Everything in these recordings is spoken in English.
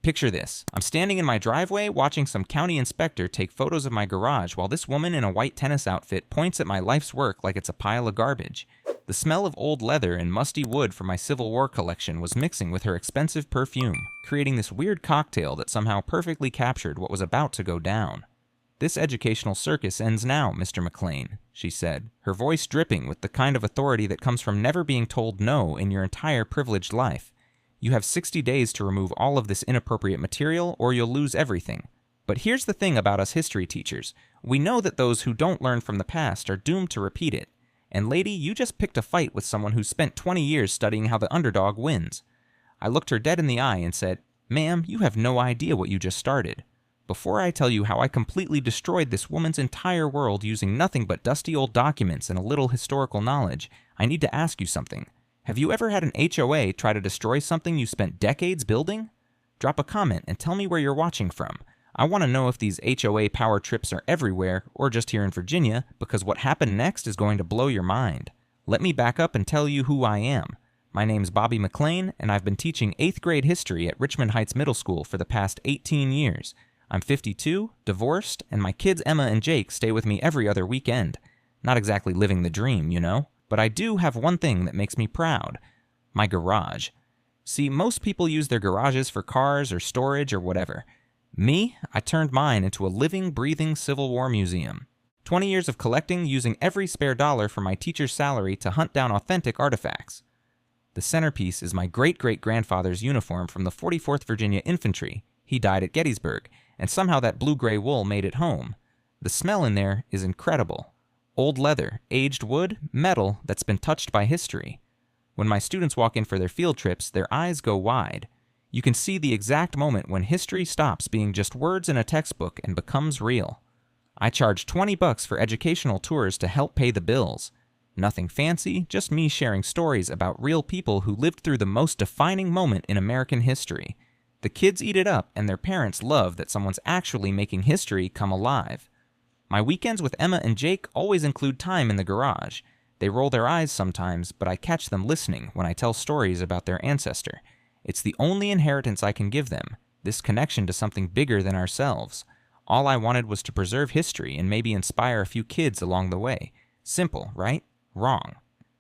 Picture this. I'm standing in my driveway watching some county inspector take photos of my garage while this woman in a white tennis outfit points at my life's work like it's a pile of garbage. The smell of old leather and musty wood from my Civil War collection was mixing with her expensive perfume, creating this weird cocktail that somehow perfectly captured what was about to go down. "This educational circus ends now, Mr. McLean," she said, her voice dripping with the kind of authority that comes from never being told no in your entire privileged life. "You have 60 days to remove all of this inappropriate material or you'll lose everything. But here's the thing about us history teachers. We know that those who don't learn from the past are doomed to repeat it. And lady, you just picked a fight with someone who spent 20 years studying how the underdog wins." I looked her dead in the eye and said, "Ma'am, you have no idea what you just started. Before I tell you how I completely destroyed this woman's entire world using nothing but dusty old documents and a little historical knowledge, I need to ask you something. Have you ever had an HOA try to destroy something you spent decades building? Drop a comment and tell me where you're watching from. I want to know if these HOA power trips are everywhere or just here in Virginia, because what happened next is going to blow your mind. Let me back up and tell you who I am. My name's Bobby McLean, and I've been teaching 8th grade history at Richmond Heights Middle School for the past 18 years. I'm 52, divorced, and my kids Emma and Jake stay with me every other weekend. Not exactly living the dream, you know, but I do have one thing that makes me proud. My garage. See, most people use their garages for cars or storage or whatever. Me, I turned mine into a living, breathing Civil War museum. 20 years of collecting using every spare dollar from my teacher's salary to hunt down authentic artifacts. The centerpiece is my great-great-grandfather's uniform from the 44th Virginia Infantry. He died at Gettysburg, and somehow that blue-gray wool made it home. The smell in there is incredible. Old leather, aged wood, metal that's been touched by history. When my students walk in for their field trips, their eyes go wide. You can see the exact moment when history stops being just words in a textbook and becomes real. I charge $20 for educational tours to help pay the bills. Nothing fancy, just me sharing stories about real people who lived through the most defining moment in American history. The kids eat it up, and their parents love that someone's actually making history come alive. My weekends with Emma and Jake always include time in the garage. They roll their eyes sometimes, but I catch them listening when I tell stories about their ancestor. It's the only inheritance I can give them, this connection to something bigger than ourselves. All I wanted was to preserve history and maybe inspire a few kids along the way. Simple, right? Wrong.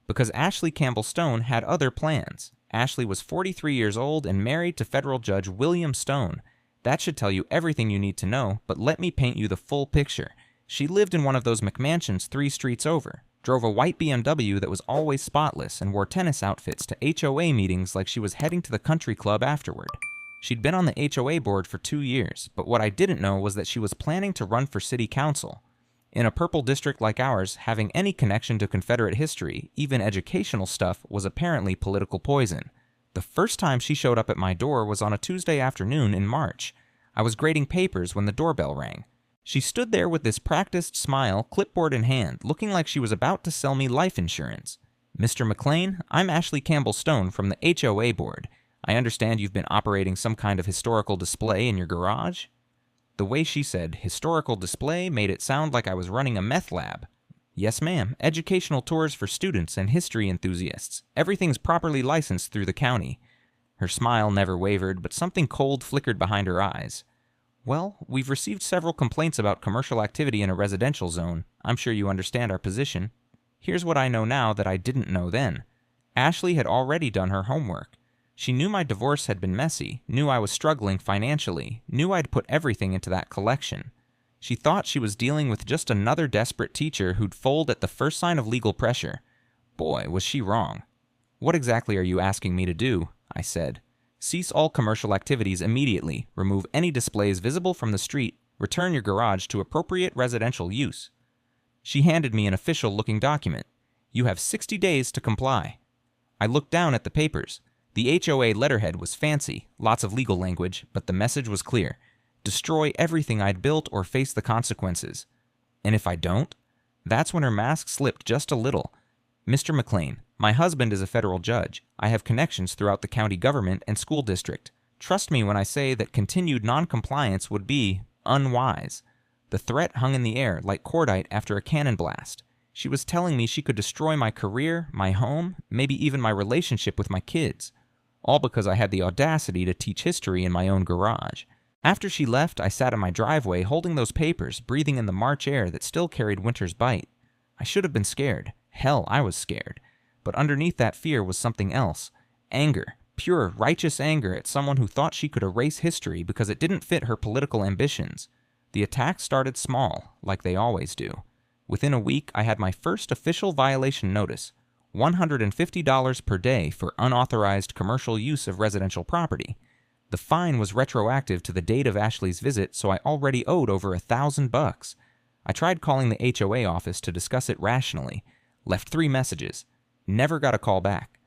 Because Ashley Campbell-Stone had other plans. Ashley was 43 years old and married to federal judge William Stone. That should tell you everything you need to know, but let me paint you the full picture. She lived in one of those McMansions 3 streets over, drove a white BMW that was always spotless, and wore tennis outfits to HOA meetings like she was heading to the country club afterward. She'd been on the HOA board for 2 years, but what I didn't know was that she was planning to run for city council. In a purple district like ours, having any connection to Confederate history, even educational stuff, was apparently political poison. The first time she showed up at my door was on a Tuesday afternoon in March. I was grading papers when the doorbell rang. She stood there with this practiced smile, clipboard in hand, looking like she was about to sell me life insurance. "Mr. McLean, I'm Ashley Campbell-Stone from the HOA board. I understand you've been operating some kind of historical display in your garage?" The way she said historical display made it sound like I was running a meth lab. "Yes, ma'am. Educational tours for students and history enthusiasts. Everything's properly licensed through the county." Her smile never wavered, but something cold flickered behind her eyes. "Well, we've received several complaints about commercial activity in a residential zone. I'm sure you understand our position. Here's what I know now that I didn't know then. Ashley had already done her homework. She knew my divorce had been messy, knew I was struggling financially, knew I'd put everything into that collection. She thought she was dealing with just another desperate teacher who'd fold at the first sign of legal pressure. Boy, was she wrong. "What exactly are you asking me to do?" I said. "Cease all commercial activities immediately, remove any displays visible from the street, return your garage to appropriate residential use." She handed me an official-looking document. "You have 60 days to comply." I looked down at the papers. The HOA letterhead was fancy, lots of legal language, but the message was clear. Destroy everything I'd built or face the consequences. And if I don't? That's when her mask slipped just a little. "Mr. McLean, my husband is a federal judge. I have connections throughout the county government and school district. Trust me when I say that continued non-compliance would be unwise." The threat hung in the air like cordite after a cannon blast. She was telling me she could destroy my career, my home, maybe even my relationship with my kids. all because I had the audacity to teach history in my own garage. After she left, I sat in my driveway holding those papers, breathing in the March air that still carried winter's bite. I should have been scared. Hell, I was scared. But underneath that fear was something else. Anger. Pure, righteous anger at someone who thought she could erase history because it didn't fit her political ambitions. The attack started small, like they always do. Within a week, I had my first official violation notice. $150 per day for unauthorized commercial use of residential property. The fine was retroactive to the date of Ashley's visit, so I already owed over $1,000. I tried calling the HOA office to discuss it rationally. Left 3 messages. Never got a call back.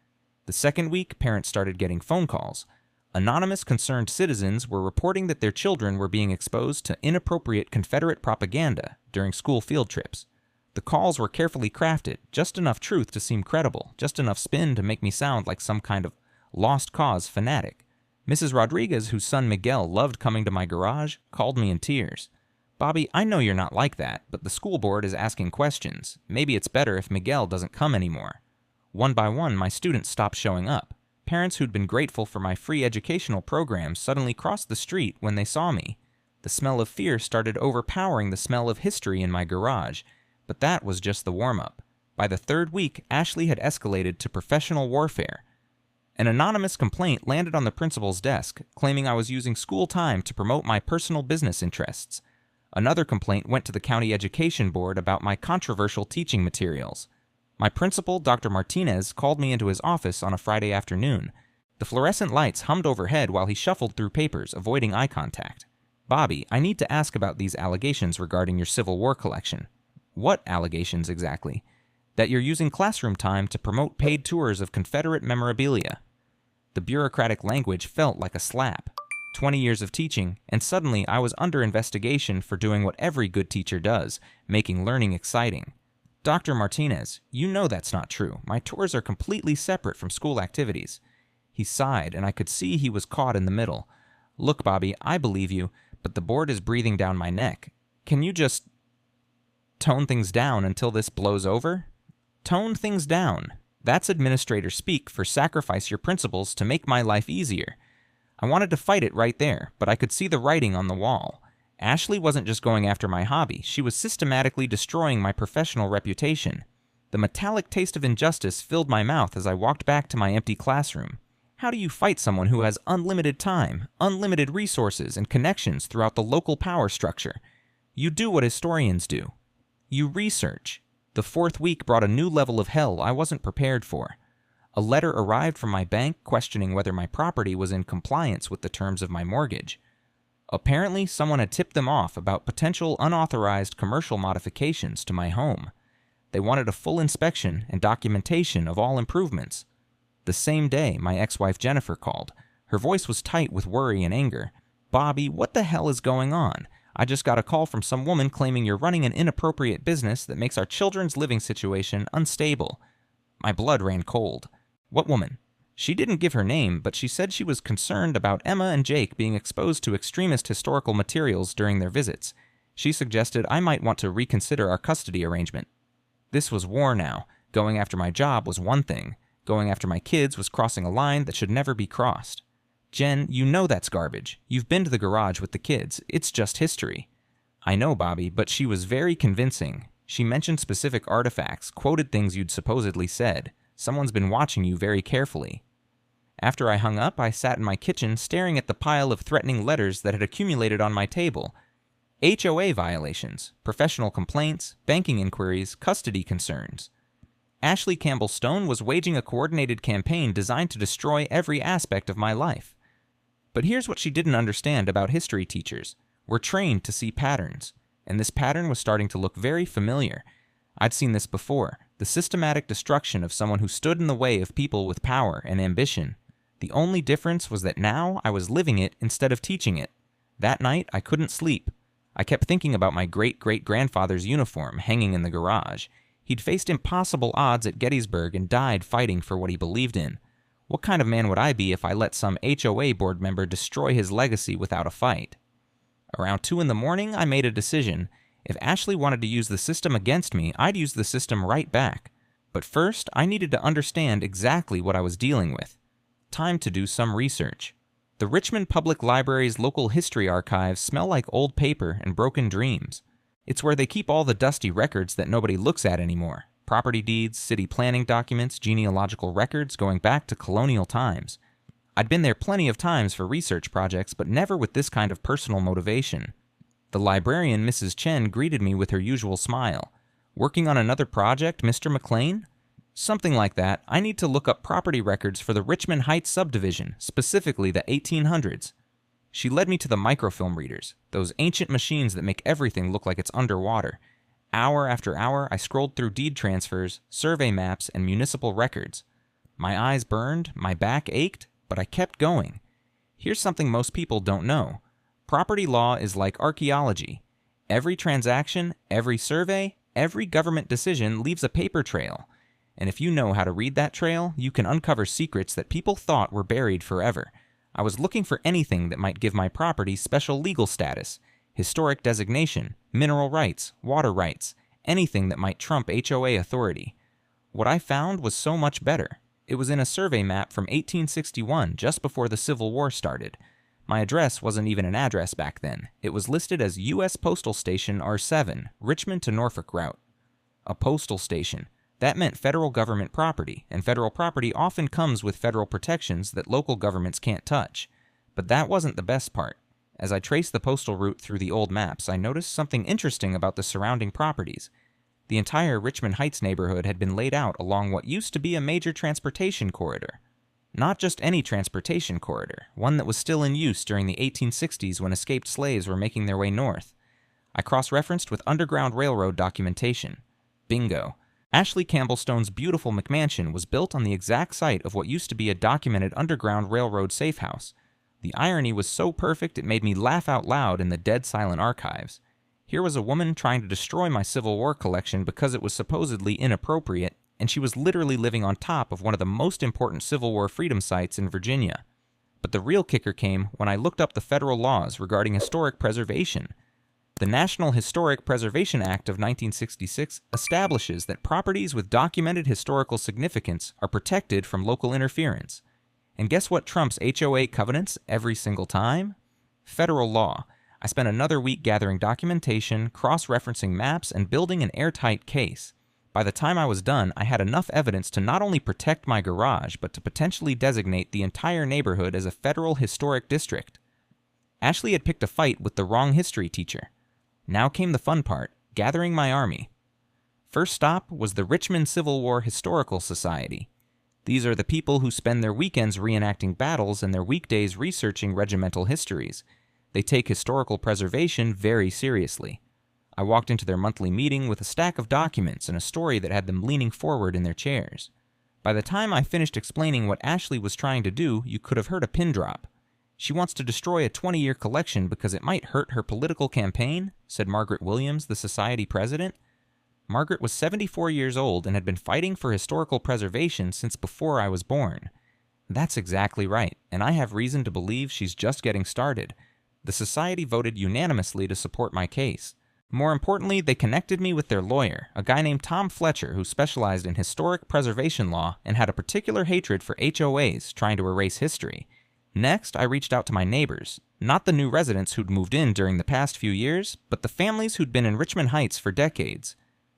The second week, parents started getting phone calls. Anonymous concerned citizens were reporting that their children were being exposed to inappropriate Confederate propaganda during school field trips. The calls were carefully crafted, just enough truth to seem credible, just enough spin to make me sound like some kind of lost cause fanatic. Mrs. Rodriguez, whose son Miguel loved coming to my garage, called me in tears. "Bobby, I know you're not like that, but the school board is asking questions. Maybe it's better if Miguel doesn't come anymore." One by one, my students stopped showing up. Parents who'd been grateful for my free educational programs suddenly crossed the street when they saw me. The smell of fear started overpowering the smell of history in my garage, but that was just the warm-up. By the 3rd week, Ashley had escalated to professional warfare. An anonymous complaint landed on the principal's desk, claiming I was using school time to promote my personal business interests. Another complaint went to the county education board about my controversial teaching materials. My principal, Dr. Martinez, called me into his office on a Friday afternoon. The fluorescent lights hummed overhead while he shuffled through papers, avoiding eye contact. "Bobby, I need to ask about these allegations regarding your Civil War collection." "What allegations exactly?" "That you're using classroom time to promote paid tours of Confederate memorabilia." The bureaucratic language felt like a slap. 20 years of teaching, and suddenly I was under investigation for doing what every good teacher does, making learning exciting. "Dr. Martinez, you know that's not true. My tours are completely separate from school activities." He sighed, and I could see he was caught in the middle. "Look, Bobby, I believe you, but the board is breathing down my neck. Can you just tone things down until this blows over?" Tone things down. That's administrator speak for sacrifice your principles to make my life easier. I wanted to fight it right there, but I could see the writing on the wall. Ashley wasn't just going after my hobby, she was systematically destroying my professional reputation. The metallic taste of injustice filled my mouth as I walked back to my empty classroom. How do you fight someone who has unlimited time, unlimited resources, and connections throughout the local power structure? You do what historians do. You research. The 4th week brought a new level of hell I wasn't prepared for. A letter arrived from my bank questioning whether my property was in compliance with the terms of my mortgage. Apparently, someone had tipped them off about potential unauthorized commercial modifications to my home. They wanted a full inspection and documentation of all improvements. The same day, my ex-wife Jennifer called. Her voice was tight with worry and anger. "Bobby, what the hell is going on? I just got a call from some woman claiming you're running an inappropriate business that makes our children's living situation unstable." My blood ran cold. "What woman?" She didn't give her name, but she said she was concerned about Emma and Jake being exposed to extremist historical materials during their visits. She suggested I might want to reconsider our custody arrangement. This was war now. Going after my job was one thing. Going after my kids was crossing a line that should never be crossed. "Jen, you know that's garbage. You've been to the garage with the kids. It's just history." "I know, Bobby, but she was very convincing. She mentioned specific artifacts, quoted things you'd supposedly said. Someone's been watching you very carefully." After I hung up, I sat in my kitchen staring at the pile of threatening letters that had accumulated on my table. HOA violations, professional complaints, banking inquiries, custody concerns. Ashley Campbell-Stone was waging a coordinated campaign designed to destroy every aspect of my life. But here's what she didn't understand about history teachers. We're trained to see patterns, and this pattern was starting to look very familiar. I'd seen this before, the systematic destruction of someone who stood in the way of people with power and ambition. The only difference was that now I was living it instead of teaching it. That night, I couldn't sleep. I kept thinking about my great-great-grandfather's uniform hanging in the garage. He'd faced impossible odds at Gettysburg and died fighting for what he believed in. What kind of man would I be if I let some HOA board member destroy his legacy without a fight? Around 2 in the morning, I made a decision. If Ashley wanted to use the system against me, I'd use the system right back. But first, I needed to understand exactly what I was dealing with. time to do some research. The Richmond Public Library's local history archives smell like old paper and broken dreams. It's where they keep all the dusty records that nobody looks at anymore. Property deeds, city planning documents, genealogical records going back to colonial times. I'd been there plenty of times for research projects, but never with this kind of personal motivation. The librarian, Mrs. Chen, greeted me with her usual smile. "Working on another project, Mr. McLean?" "Something like that. I need to look up property records for the Richmond Heights subdivision, specifically the 1800s. She led me to the microfilm readers, those ancient machines that make everything look like it's underwater. Hour after hour, I scrolled through deed transfers, survey maps, and municipal records. My eyes burned, my back ached, but I kept going. Here's something most people don't know. Property law is like archaeology. Every transaction, every survey, every government decision leaves a paper trail. And if you know how to read that trail, you can uncover secrets that people thought were buried forever. I was looking for anything that might give my property special legal status, historic designation, mineral rights, water rights, anything that might trump HOA authority. What I found was so much better. It was in a survey map from 1861, just before the Civil War started. My address wasn't even an address back then. It was listed as U.S. Postal Station R7, Richmond to Norfolk route. A postal station. That meant federal government property, and federal property often comes with federal protections that local governments can't touch. But that wasn't the best part. As I traced the postal route through the old maps, I noticed something interesting about the surrounding properties. The entire Richmond Heights neighborhood had been laid out along what used to be a major transportation corridor. Not just any transportation corridor, one that was still in use during the 1860s when escaped slaves were making their way north. I cross-referenced with Underground Railroad documentation. Bingo. Ashley Campbell-Stone's beautiful McMansion was built on the exact site of what used to be a documented Underground Railroad safe house. The irony was so perfect it made me laugh out loud in the dead silent archives. Here was a woman trying to destroy my Civil War collection because it was supposedly inappropriate, and she was literally living on top of one of the most important Civil War freedom sites in Virginia. But the real kicker came when I looked up the federal laws regarding historic preservation. The National Historic Preservation Act of 1966 establishes that properties with documented historical significance are protected from local interference. And guess what trumps HOA covenants every single time? Federal law. I spent another week gathering documentation, cross-referencing maps, and building an airtight case. By the time I was done, I had enough evidence to not only protect my garage, but to potentially designate the entire neighborhood as a federal historic district. Ashley had picked a fight with the wrong history teacher. Now came the fun part, gathering my army. First stop was the Richmond Civil War Historical Society. These are the people who spend their weekends reenacting battles and their weekdays researching regimental histories. They take historical preservation very seriously. I walked into their monthly meeting with a stack of documents and a story that had them leaning forward in their chairs. By the time I finished explaining what Ashley was trying to do, you could have heard a pin drop. "She wants to destroy a 20-year collection because it might hurt her political campaign," said Margaret Williams, the society president. Margaret was 74 years old and had been fighting for historical preservation since before I was born. That's exactly right, and I have reason to believe she's just getting started. The society voted unanimously to support my case. More importantly, they connected me with their lawyer, a guy named Tom Fletcher who specialized in historic preservation law and had a particular hatred for HOAs trying to erase history. Next, I reached out to my neighbors, not the new residents who'd moved in during the past few years, but the families who'd been in Richmond Heights for decades.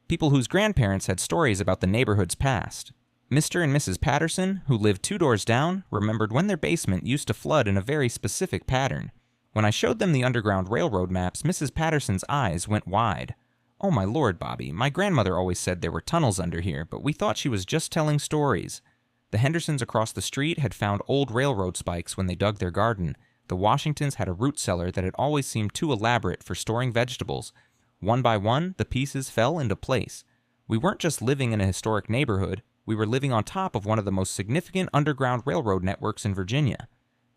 People whose grandparents had stories about the neighborhood's past. Mr. and Mrs. Patterson, who lived 2 doors down, remembered when their basement used to flood in a very specific pattern. When I showed them the Underground Railroad maps, Mrs. Patterson's eyes went wide. "Oh my lord, Bobby, my grandmother always said there were tunnels under here, but we thought she was just telling stories." The Hendersons across the street had found old railroad spikes when they dug their garden. The Washingtons had a root cellar that had always seemed too elaborate for storing vegetables. One by one, the pieces fell into place. We weren't just living in a historic neighborhood, we were living on top of one of the most significant underground railroad networks in Virginia.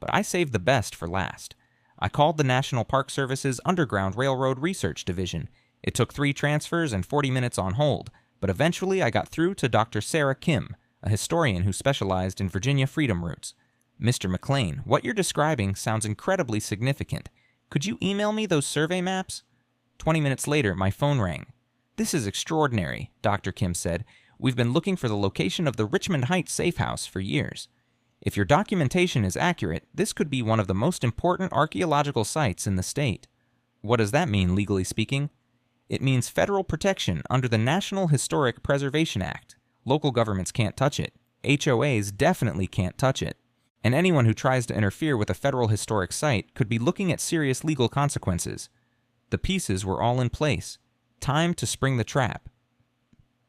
But I saved the best for last. I called the National Park Service's Underground Railroad Research Division. It took 3 transfers and 40 minutes on hold, but eventually I got through to Dr. Sarah Kim, a historian who specialized in Virginia freedom routes. "Mr. McLean, what you're describing sounds incredibly significant. Could you email me those survey maps?" 20 minutes later, my phone rang. "This is extraordinary," Dr. Kim said. "We've been looking for the location of the Richmond Heights safe house for years." If your documentation is accurate, this could be one of the most important archaeological sites in the state. What does that mean, legally speaking? It means federal protection under the National Historic Preservation Act. Local governments can't touch it. HOAs definitely can't touch it. And anyone who tries to interfere with a federal historic site could be looking at serious legal consequences. The pieces were all in place. Time to spring the trap.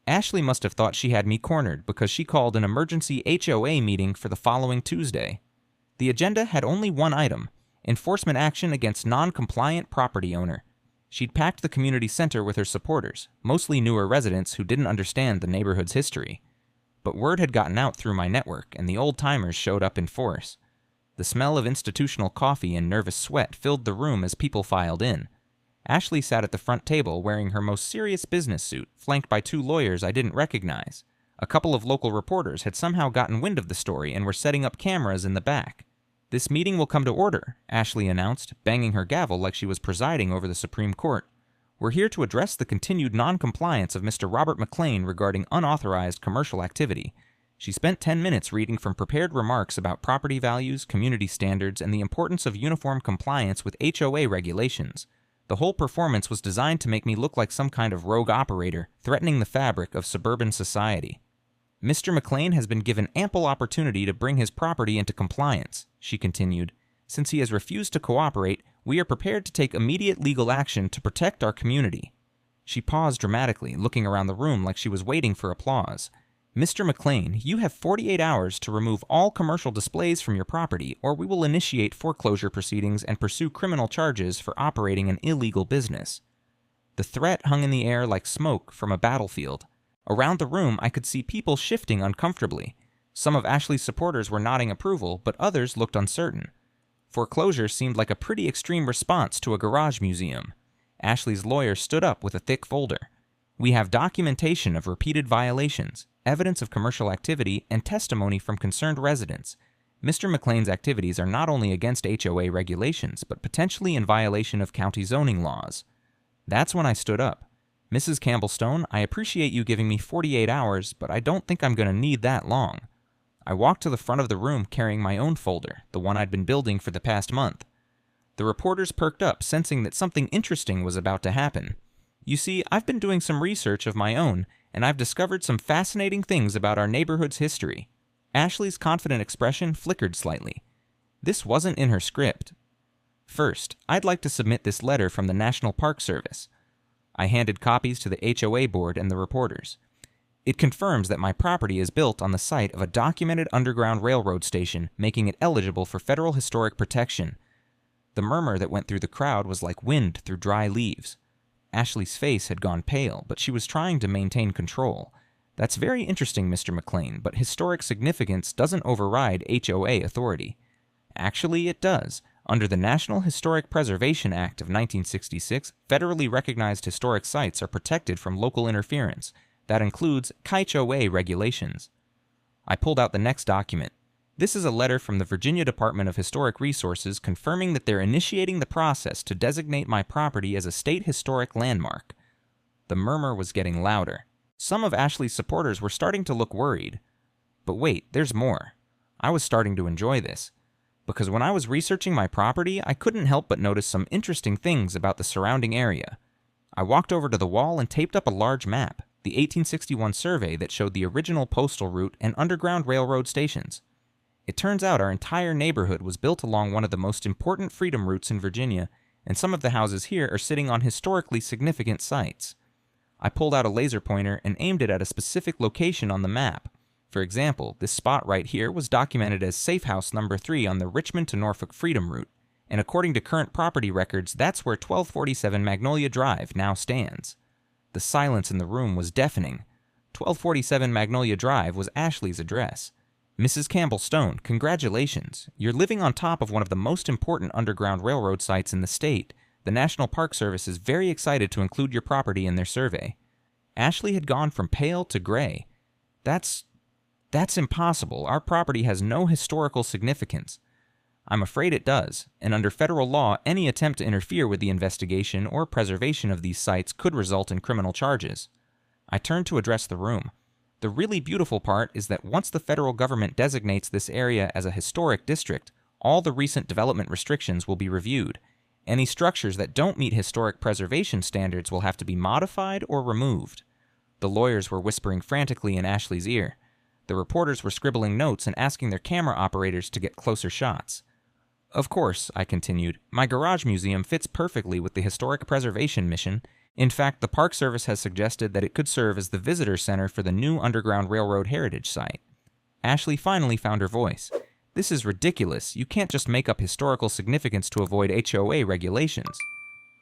Ashley must have thought she had me cornered because she called an emergency HOA meeting for the following Tuesday. The agenda had only one item: enforcement action against non-compliant property owner. She'd packed the community center with her supporters, mostly newer residents who didn't understand the neighborhood's history. But word had gotten out through my network, and the old-timers showed up in force. The smell of institutional coffee and nervous sweat filled the room as people filed in. Ashley sat at the front table wearing her most serious business suit, flanked by two lawyers I didn't recognize. A couple of local reporters had somehow gotten wind of the story and were setting up cameras in the back. "This meeting will come to order," Ashley announced, banging her gavel like she was presiding over the Supreme Court. "We're here to address the continued non-compliance of Mr. Robert McLean regarding unauthorized commercial activity." She spent 10 minutes reading from prepared remarks about property values, community standards, and the importance of uniform compliance with HOA regulations. The whole performance was designed to make me look like some kind of rogue operator, threatening the fabric of suburban society. "Mr. McLean has been given ample opportunity to bring his property into compliance," she continued. "Since he has refused to cooperate, we are prepared to take immediate legal action to protect our community." She paused dramatically, looking around the room like she was waiting for applause. "Mr. McLean, you have 48 hours to remove all commercial displays from your property, or we will initiate foreclosure proceedings and pursue criminal charges for operating an illegal business." The threat hung in the air like smoke from a battlefield. Around the room, I could see people shifting uncomfortably. Some of Ashley's supporters were nodding approval, but others looked uncertain. Foreclosure seemed like a pretty extreme response to a garage museum. Ashley's lawyer stood up with a thick folder. "We have documentation of repeated violations, evidence of commercial activity, and testimony from concerned residents. Mr. McLean's activities are not only against HOA regulations, but potentially in violation of county zoning laws." That's when I stood up. "Mrs. Campbell-Stone, I appreciate you giving me 48 hours, but I don't think I'm going to need that long." I walked to the front of the room carrying my own folder, the one I'd been building for the past month. The reporters perked up, sensing that something interesting was about to happen. "You see, I've been doing some research of my own, and I've discovered some fascinating things about our neighborhood's history." Ashley's confident expression flickered slightly. This wasn't in her script. "First, I'd like to submit this letter from the National Park Service." I handed copies to the HOA board and the reporters. "It confirms that my property is built on the site of a documented underground railroad station, making it eligible for federal historic protection." The murmur that went through the crowd was like wind through dry leaves. Ashley's face had gone pale, but she was trying to maintain control. "That's very interesting, Mr. McLean, but historic significance doesn't override HOA authority." "Actually, it does. Under the National Historic Preservation Act of 1966, federally recognized historic sites are protected from local interference. That includes HOA regulations." I pulled out the next document. This is a letter from the Virginia Department of Historic Resources confirming that they're initiating the process to designate my property as a state historic landmark. The murmur was getting louder. Some of Ashley's supporters were starting to look worried. But wait, there's more. I was starting to enjoy this. Because when I was researching my property, I couldn't help but notice some interesting things about the surrounding area. I walked over to the wall and taped up a large map, the 1861 survey that showed the original postal route and underground railroad stations. It turns out our entire neighborhood was built along one of the most important freedom routes in Virginia, and some of the houses here are sitting on historically significant sites. I pulled out a laser pointer and aimed it at a specific location on the map. For example, this spot right here was documented as Safe House Number 3 on the Richmond to Norfolk Freedom Route, and according to current property records, that's where 1247 Magnolia Drive now stands. The silence in the room was deafening. 1247 Magnolia Drive was Ashley's address. "Mrs. Campbell-Stone, congratulations. You're living on top of one of the most important underground railroad sites in the state. The National Park Service is very excited to include your property in their survey." Ashley had gone from pale to gray. That's impossible. Our property has no historical significance." "I'm afraid it does, and under federal law, any attempt to interfere with the investigation or preservation of these sites could result in criminal charges." I turned to address the room. The really beautiful part is that once the federal government designates this area as a historic district, all the recent development restrictions will be reviewed. Any structures that don't meet historic preservation standards will have to be modified or removed. The lawyers were whispering frantically in Ashley's ear. The reporters were scribbling notes and asking their camera operators to get closer shots. Of course, I continued, my garage museum fits perfectly with the historic preservation mission. In fact, the Park Service has suggested that it could serve as the visitor center for the new Underground Railroad heritage site. Ashley finally found her voice. This is ridiculous. You can't just make up historical significance to avoid HOA regulations.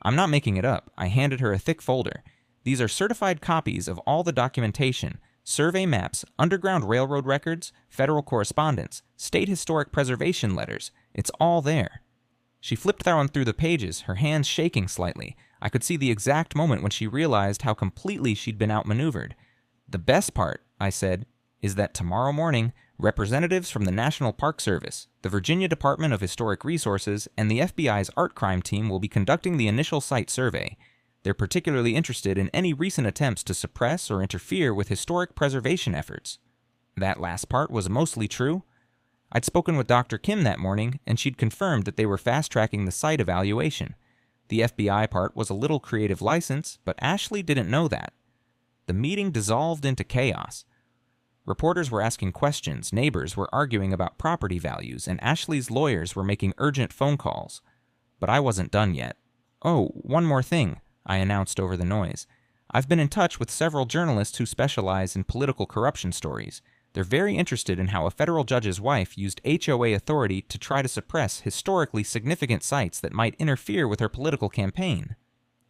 I'm not making it up. I handed her a thick folder. These are certified copies of all the documentation, survey maps, Underground Railroad records, federal correspondence, state historic preservation letters. It's all there. She flipped down through the pages, her hands shaking slightly. I could see the exact moment when she realized how completely she'd been outmaneuvered. The best part, I said, is that tomorrow morning, representatives from the National Park Service, the Virginia Department of Historic Resources, and the FBI's art crime team will be conducting the initial site survey. They're particularly interested in any recent attempts to suppress or interfere with historic preservation efforts. That last part was mostly true. I'd spoken with Dr. Kim that morning, and she'd confirmed that they were fast-tracking the site evaluation. The FBI part was a little creative license, but Ashley didn't know that. The meeting dissolved into chaos. Reporters were asking questions, neighbors were arguing about property values, and Ashley's lawyers were making urgent phone calls. But I wasn't done yet. Oh, one more thing, I announced over the noise. I've been in touch with several journalists who specialize in political corruption stories. They're very interested in how a federal judge's wife used HOA authority to try to suppress historically significant sites that might interfere with her political campaign.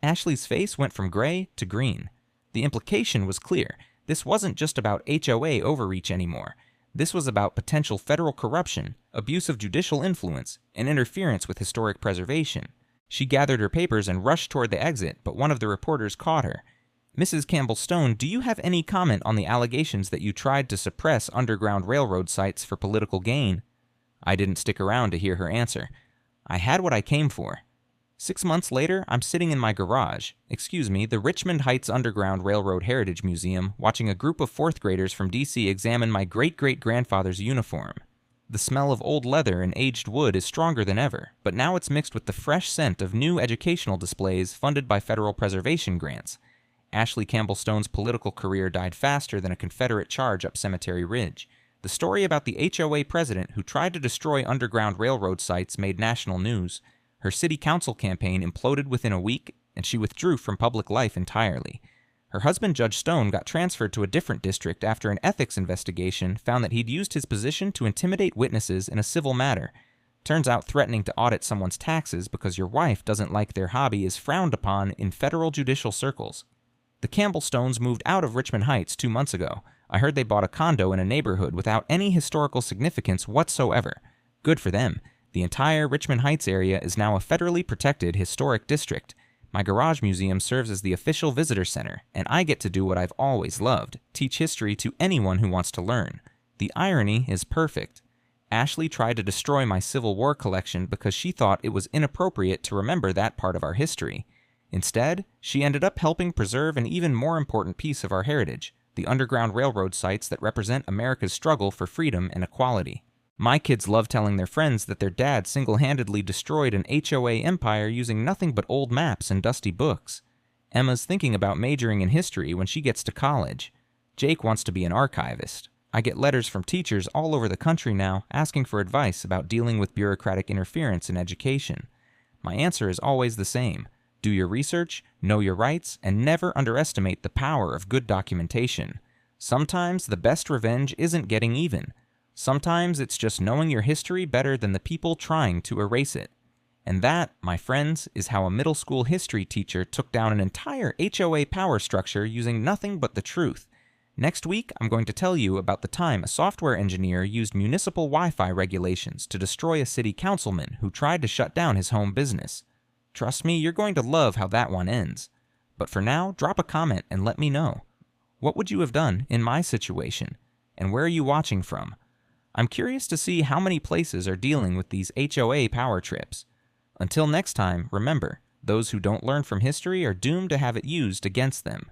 Ashley's face went from gray to green. The implication was clear. This wasn't just about HOA overreach anymore. This was about potential federal corruption, abuse of judicial influence, and interference with historic preservation. She gathered her papers and rushed toward the exit, but one of the reporters caught her. Mrs. Campbell-Stone, do you have any comment on the allegations that you tried to suppress Underground Railroad sites for political gain? I didn't stick around to hear her answer. I had what I came for. 6 months later, I'm sitting in my garage, the Richmond Heights Underground Railroad Heritage Museum, watching a group of 4th graders from D.C. examine my great-great-grandfather's uniform. The smell of old leather and aged wood is stronger than ever, but now it's mixed with the fresh scent of new educational displays funded by federal preservation grants. Ashley Campbell-Stone's political career died faster than a Confederate charge up Cemetery Ridge. The story about the HOA president who tried to destroy Underground Railroad sites made national news. Her city council campaign imploded within a week, and she withdrew from public life entirely. Her husband, Judge Stone, got transferred to a different district after an ethics investigation found that he'd used his position to intimidate witnesses in a civil matter. Turns out threatening to audit someone's taxes because your wife doesn't like their hobby is frowned upon in federal judicial circles. The Campbell-Stones moved out of Richmond Heights 2 months ago. I heard they bought a condo in a neighborhood without any historical significance whatsoever. Good for them. The entire Richmond Heights area is now a federally protected historic district. My garage museum serves as the official visitor center, and I get to do what I've always loved, teach history to anyone who wants to learn. The irony is perfect. Ashley tried to destroy my Civil War collection because she thought it was inappropriate to remember that part of our history. Instead, she ended up helping preserve an even more important piece of our heritage, the Underground Railroad sites that represent America's struggle for freedom and equality. My kids love telling their friends that their dad single-handedly destroyed an HOA empire using nothing but old maps and dusty books. Emma's thinking about majoring in history when she gets to college. Jake wants to be an archivist. I get letters from teachers all over the country now asking for advice about dealing with bureaucratic interference in education. My answer is always the same. Do your research, know your rights, and never underestimate the power of good documentation. Sometimes the best revenge isn't getting even. Sometimes it's just knowing your history better than the people trying to erase it. And that, my friends, is how a middle school history teacher took down an entire HOA power structure using nothing but the truth. Next week, I'm going to tell you about the time a software engineer used municipal Wi-Fi regulations to destroy a city councilman who tried to shut down his home business. Trust me, you're going to love how that one ends. But for now, drop a comment and let me know. What would you have done in my situation? And where are you watching from? I'm curious to see how many places are dealing with these HOA power trips. Until next time, remember, those who don't learn from history are doomed to have it used against them.